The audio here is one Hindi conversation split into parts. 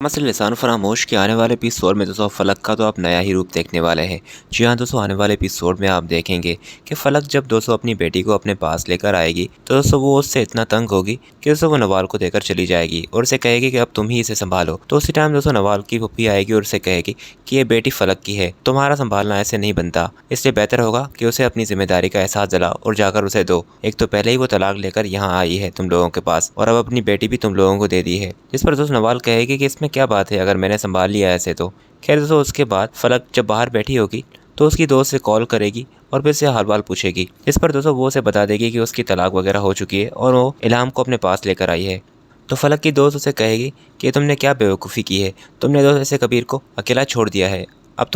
मसले लिसान फरामोश के आने वाले एपिसोड में दोस्तों फ़लक का तो आप नया ही रूप देखने वाले हैं। जी हाँ दोस्तों, आने वाले एपिसोड में आप देखेंगे कि फ़लक जब दोस्तों अपनी बेटी को अपने पास लेकर आएगी तो दोस्तों वो उससे इतना तंग होगी कि दोस्तों वो नवाल को देकर चली जाएगी और उसे कहेगी कि अब तुम ही इसे संभालो। तो उसी टाइम दोस्तों नवाल की पप्पी आएगी और उसे कहेगी कि ये बेटी फ़लक की है, तुम्हारा संभालना ऐसे नहीं बनता, इसलिए बेहतर होगा कि उसे अपनी जिम्मेदारी का एहसास दिलाओ और जाकर उसे दो। एक तो पहले ही वो तलाक लेकर यहाँ आई है तुम लोगों के पास और अब अपनी बेटी भी तुम लोगों को दे दी है। जिस पर दोस्तों नवाल कहेगी कि इसमें क्या बात है, अगर मैंने संभाल लिया ऐसे तो। खैर दोस्तों, उसके बाद फ़लक जब बाहर बैठी होगी तो उसकी दोस्त से कॉल करेगी और फिर से हाल बाल पूछेगी। इस पर दोस्तों वो उसे बता देगी कि उसकी तलाक वगैरह हो चुकी है और वो इल्हाम को अपने पास लेकर आई है। तो फ़लक की दोस्त उसे कहेगी कि तुमने क्या बेवकूफ़ी की है, तुमने दोस्त ऐसे कबीर को अकेला छोड़ दिया है, अब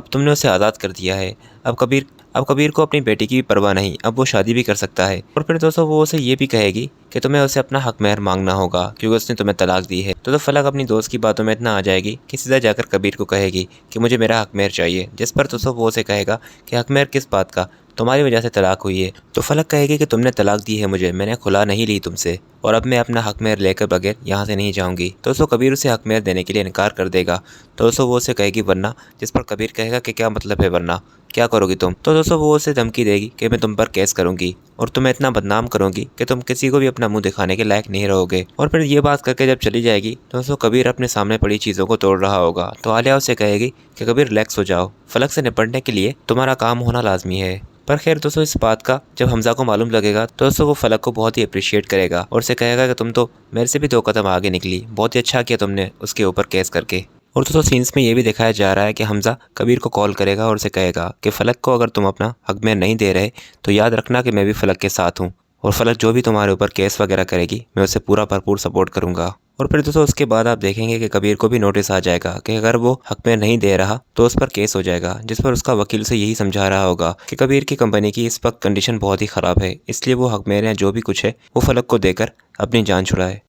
तुमने उसे आज़ाद कर दिया है। अब कबीर को अपनी बेटी की भी परवाह नहीं, अब वो शादी भी कर सकता है। और फिर दोस्तों वो उसे ये भी कहेगी कि तुम्हें उसे अपना हक महर मांगना होगा क्योंकि उसने तुम्हें तलाक दी है। तो फ़लक अपनी दोस्त की बातों में इतना आ जाएगी कि सीधा जाकर कबीर को कहेगी कि मुझे मेरा हक महर चाहिए। जिस पर दोस्तों वो उसे कहेगा कि हक महर किस बात का, तुम्हारी वजह से तलाक हुई है। तो फ़लक कहेगी कि तुमने तलाक दी है मुझे, मैंने खुला नहीं ली तुमसे और अब मैं अपना हक महर लेकर बगैर यहाँ से नहीं जाऊँगी। तो दोस्तों कबीर उसे हक महर देने के लिए इनकार कर देगा। तो दोस्तों वो उसे कहेगी वरना, जिस पर कबीर कहेगा कि क्या मतलब है वरना, क्या करोगी तुम। तो दोस्तों वो उसे धमकी देगी कि मैं तुम पर केस करूंगी और तुम्हें इतना बदनाम करूंगी कि तुम किसी को भी अपना मुंह दिखाने के लायक नहीं रहोगे। और फिर ये बात करके जब चली जाएगी तो दोस्तों कबीर अपने सामने पड़ी चीज़ों को तोड़ रहा होगा। तो आलिया उसे कहेगी कि कबीर रिलैक्स हो जाओ, फ़लक से निपटने के लिए तुम्हारा काम होना लाजमी है। पर खैर दोस्तों इस बात का जब हमजा को मालूम लगेगा तो दोस्तों वो फ़लक को बहुत ही अप्रिशिएट करेगा और उसे कहेगा कि तुम तो मेरे से भी 2 कदम आगे निकली, बहुत ही अच्छा किया तुमने उसके ऊपर केस करके। और दोस्तों सीन्स में ये भी दिखाया जा रहा है कि हमजा कबीर को कॉल करेगा और उसे कहेगा कि फ़लक को अगर तुम अपना हक में नहीं दे रहे तो याद रखना कि मैं भी फ़लक के साथ हूँ और फ़लक जो भी तुम्हारे ऊपर केस वगैरह करेगी मैं उसे पूरा भरपूर सपोर्ट करूँगा। और फिर दोस्तों उसके बाद आप देखेंगे कि कबीर को भी नोटिस आ जाएगा कि अगर वो हक में नहीं दे रहा तो उस पर केस हो जाएगा। जिस पर उसका वकील उसे यही समझा रहा होगा कि कबीर की कंपनी की इस वक्त कंडीशन बहुत ही ख़राब है, इसलिए वो हक में जो भी कुछ है वो फ़लक को देकर अपनी जान छुड़ाए।